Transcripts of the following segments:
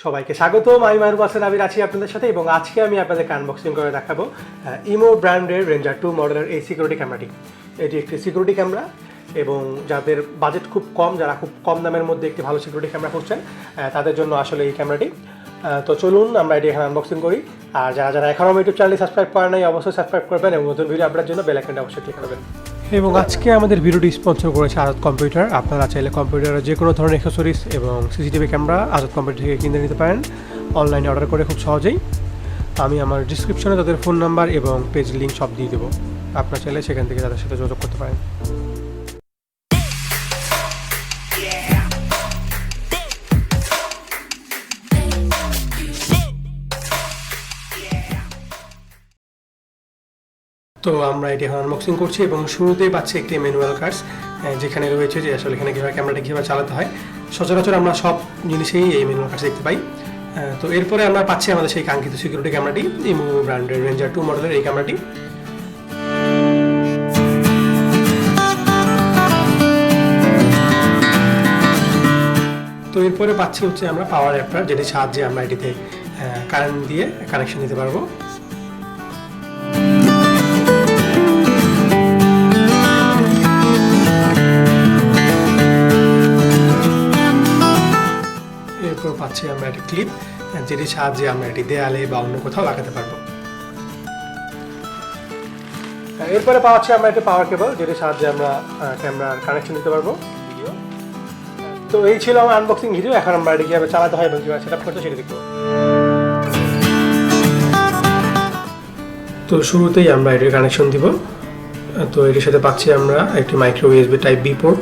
সবাইকে স্বাগতম। আমি মারুফ আছি আপনাদের সাথে এবং আজকে আমি আপনাদেরকে আনবক্সিং করে দেখাবো ইমো ব্র্যান্ডের রেঞ্জার 2 মডেলের এই সিকিউরিটি ক্যামেরাটি। এটি একটি সিকিউরিটি ক্যামেরা এবং যাদের বাজেট খুব কম, যারা খুব কম দামের মধ্যে একটি ভালো সিকিউরিটি ক্যামেরা খুঁজছেন তাদের জন্য আসলে এই ক্যামেরাটি। তো চলুন আমরা এটি এখানে আনবক্সিং করি। আর যারা এখনও আমার ইউটিউব চ্যানেলটি সাবস্ক্রাইব করেন নাই অবশ্যই সাবস্ক্রাইব করবেন এবং নতুন ভিডিও আপডেটের জন্য বেল আইকনটা অবশ্যই ক্লিক করবেন। এবং আজকে আমাদের ভিডিওটি স্পন্সর করেছে আজাদ কম্পিউটার। আপনারা চাইলে কম্পিউটারের যে কোনো ধরনের অ্যাক্সেসরিজ এবং সিসিটিভি ক্যামেরা আজাদ কম্পিউটার থেকে কিনে নিতে পারেন অনলাইনে অর্ডার করে খুব সহজেই। আমি আমার ডিসক্রিপশনে তাদের ফোন নাম্বার এবং পেজ লিঙ্ক সব দিয়ে দেবো, আপনারা চাইলে সেখান থেকে তাদের সাথে যোগাযোগ করতে পারেন। তো আমরা এটি এখন আনবক্সিং করছি এবং শুরুতেই পাচ্ছি একটি ম্যানুয়াল কার্ডস, যেখানে রয়েছে যে আসলে এখানে কীভাবে ক্যামেরাটা কীভাবে চালাতে হয়। সচরাচর আমরা সব জিনিসেই এই ম্যানুয়াল কার্ডস দেখতে পাই। তো এরপরে আমরা পাচ্ছি আমাদের সেই কাঙ্ক্ষিত সিকিউরিটি ক্যামেরাটি, ইমো ব্র্যান্ডের রেঞ্জার 2 মডেলের এই ক্যামেরাটি। তো এরপরে পাচ্ছি হচ্ছে আমরা পাওয়ার অ্যাডাপ্টার, যেটির সাহায্যে আমরা এটিতে কারেন্ট দিয়ে কানেকশন দিতে পারবো। এরপর পাচ্ছি আমরা একটি ক্লিপ, যেটির সাহায্যে আমরা এটি দেয়ালে বা অন্য কোথাও লাগাতে পারবো। এরপরে পাচ্ছি আমরা একটি পাওয়ার কেবল, যেটির সাহায্যে আমরা ক্যামেরার কানেকশন দিতে পারবো। তো এই ছিল আমার আনবক্সিং ভিডিও। এখন আমরা এটি কীভাবে চালাতে হয় এবং কীভাবে সেট আপ করতে সেটা দেখবো। তো শুরুতেই আমরা এটির কানেকশন দিব। তো এটির সাথে পাচ্ছি আমরা একটি micro USB type B port.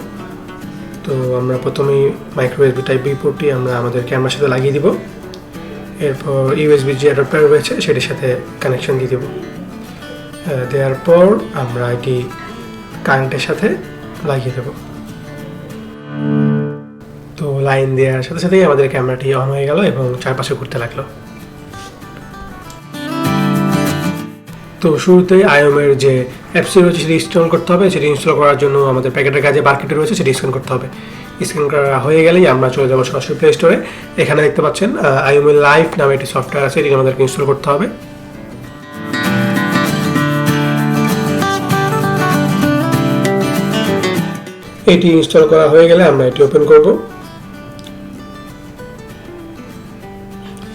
তো আমরা প্রথমেই মাইক্রো ইউএসবি টাইপ বি পোর্টটি আমরা আমাদের ক্যামেরার সাথে লাগিয়ে দিব। এরপর ইউএসবি যে অ্যাডাপ্টার রয়েছে সেটির সাথে কানেকশন দিয়ে দেব। দেওয়ার পর আমরা এটি কারেন্টের সাথে লাগিয়ে দেব। তো লাইন দেওয়ার সাথে সাথেই আমাদের ক্যামেরাটি অন হয়ে গেল এবং চারপাশে ঘুরতে লাগলো। তো শুরুতেই আইওমের যে অ্যাপসটি রয়েছে সেটি ইনস্টল করতে হবে। সেটি ইনস্টল করার জন্য আমাদের প্যাকেটের কাছে বারকোড রয়েছে, সেটি স্ক্যান করতে হবে। স্ক্যান করা হয়ে গেলেই আমরা চলে যাবো সরাসরি প্লে স্টোরে। এখানে দেখতে পাচ্ছেন আইওমে লাইভ নামে একটি সফটওয়্যার আছে, এটি আমাদেরকে ইনস্টল করতে হবে। এটি ইনস্টল করা হয়ে গেলে আমরা এটি ওপেন করব।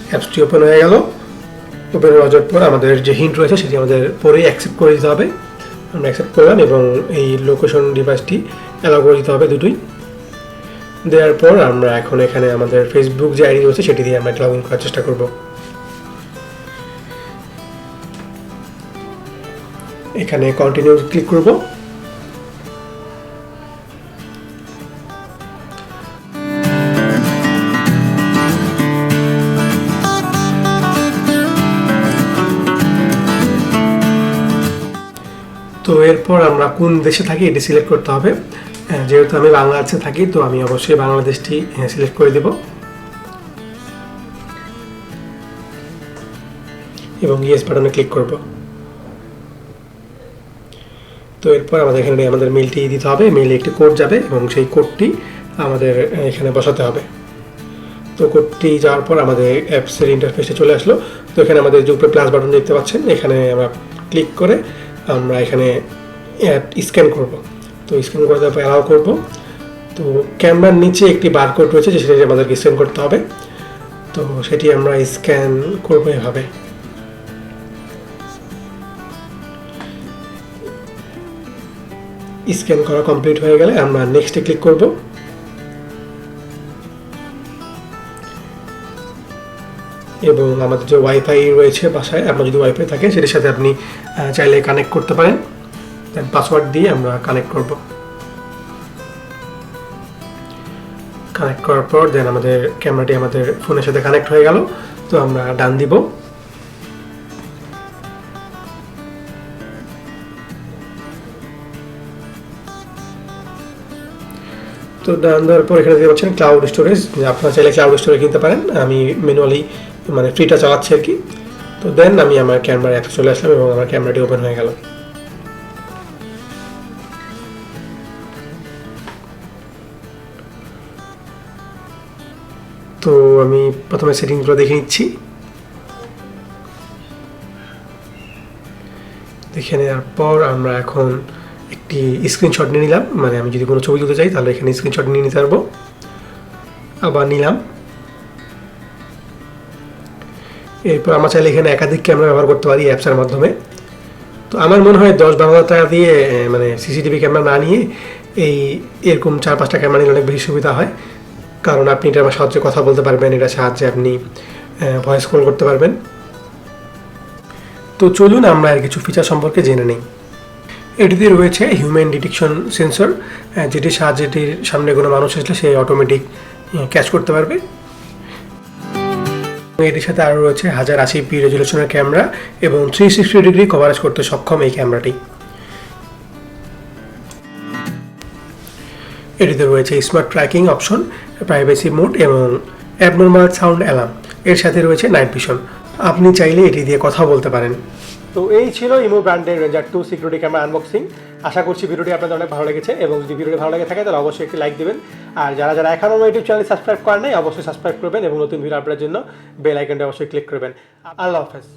অ্যাপসটি ওপেন হয়ে গেল। ওপেন হয়ে যাওয়ার পর আমাদের যে হিন্ট রয়েছে সেটি আমাদের পরেই অ্যাকসেপ্ট করে দিতে হবে। আমরা অ্যাকসেপ্ট করলাম এবং এই লোকেশন ডিভাইসটি অ্যালাউ করে দিতে হবে দুটোই। দেওয়ার পর আমরা এখন এখানে আমাদের ফেসবুক যে আইডি রয়েছে সেটি দিয়ে আমরা লগ ইন করার চেষ্টা করব। এখানে কন্টিনিউ ক্লিক করব। তো এরপর আমরা কোন দেশে থাকি এটি সিলেক্ট করতে হবে। যেহেতু আমি বাংলাদেশে থাকি তো আমি অবশ্যই বাংলাদেশটি সিলেক্ট করে দেব এবং ইয়েস বাটনে ক্লিক করব। তো এরপর আমাদের এখানে আমাদের মেলটি দিতে হবে। মেইলে একটি কোড যাবে এবং সেই কোডটি আমাদের এখানে বসাতে হবে। তো কোডটি যাওয়ার পর আমাদের অ্যাপসের ইন্টারফেসে চলে আসলো। তো এখানে আমাদের যে উপরে প্লাস বাটন দেখতে পাচ্ছেন, এখানে আমরা ক্লিক করে আমরা এখানে স্ক্যান করব। তো স্ক্যান করে দেওয়ার পর অ্যালাউ করব। তো ক্যামেরার নিচে একটি বারকোড রয়েছে যে সেটি আমাদেরকে স্ক্যান করতে হবে। তো সেটি আমরা স্ক্যান করবো এভাবে। স্ক্যান করা কমপ্লিট হয়ে গেলে আমরা নেক্সটে ক্লিক করব। এবং আমাদের যে ওয়াইফাই রয়েছে বাসায়, আপনার যদি ওয়াইফাই থাকে সেটির সাথে আপনি চাইলে কানেক্ট করতে পারেন। দেন পাসওয়ার্ড দিয়ে আমরা কানেক্ট করব। কানেক্ট করার পর দেন আমাদের ক্যামেরাটি আমাদের ফোনের সাথে কানেক্ট হয়ে গেল। তো আমরা ডান দিব। তো ডান দেওয়ার পর এখানে দেখতে পাচ্ছেন ক্লাউড স্টোরেজ। আপনারা চাইলে ক্লাউড স্টোরেজ কিনতে পারেন। আমি ম্যানুয়ালি ফ্রিটা চালাচ্ছি আর কি। তো দেন আমি আমার ক্যামেরার অ্যাপে চলে আসলাম এবং আমার ক্যামেরাটি ওপেন হয়ে গেল। তো আমি প্রথমে সেটিংসগুলো দেখে নিচ্ছি। দেখে নেওয়ার পর আমরা এখন একটি স্ক্রিনশট নিয়ে নিলাম, মানে আমি যদি কোনো ছবি তুলতে চাই তাহলে এখানে স্ক্রিনশট নিয়ে নিতে পারবো। আবার নিলাম। এরপর আমরা চাইলে এখানে একাধিক ক্যামেরা ব্যবহার করতে পারি অ্যাপসের মাধ্যমে। তো আমার মনে হয় 10-12 টাকা দিয়ে মানে সিসিটিভি ক্যামেরা না নিয়ে এরকম 4-5টা ক্যামেরা নিলে অনেক বেশি সুবিধা হয়, কারণ আপনি এটার সাহায্যে কথা বলতে পারবেন, এটার সাহায্যে আপনি ভয়েস কল করতে পারবেন। তো চলুন আমরা আর কিছু ফিচার সম্পর্কে জেনে নিই। এটিতে রয়েছে হিউম্যান ডিটেকশন সেন্সর, যেটির সাহায্যে এটির সামনে কোনো মানুষ আসলে সে অটোমেটিক ক্যাচ করতে পারবে। এটির সাথে আরও রয়েছে 1080p রেজুলেশনের ক্যামেরা এবং 360 ডিগ্রি কভারেজ করতে সক্ষম এই ক্যামেরাটি। এটিতে রয়েছে smart tracking option, privacy mode এবং অ্যাবনর্মাল সাউন্ড অ্যালার্ম। এর সাথে রয়েছে নাইট ভিশন, আপনি চাইলে এটি দিয়ে কথা বলতে পারেন। তো এই ছিল ইমো ব্র্যান্ডের রেঞ্জার 2 সিকিউরিটি ক্যামেরা আনবক্সিং। আশা করছি ভিডিওটি আপনাদের অনেক ভালো লেগেছে, এবং যদি ভিডিওটি ভালো লেগে থাকে তাহলে অবশ্যই একটি লাইক দেবেন। আর যারা যারা এখনও আমার ইউটিউব চ্যানেল সাবস্ক্রাইব করেন নাই অবশ্যই সাবস্ক্রাইব করবেন, এবং নতুন ভিডিও আপলোডের জন্য বেল আইকনটা অবশ্যই ক্লিক করবেন। আল্লাহ হাফেজ।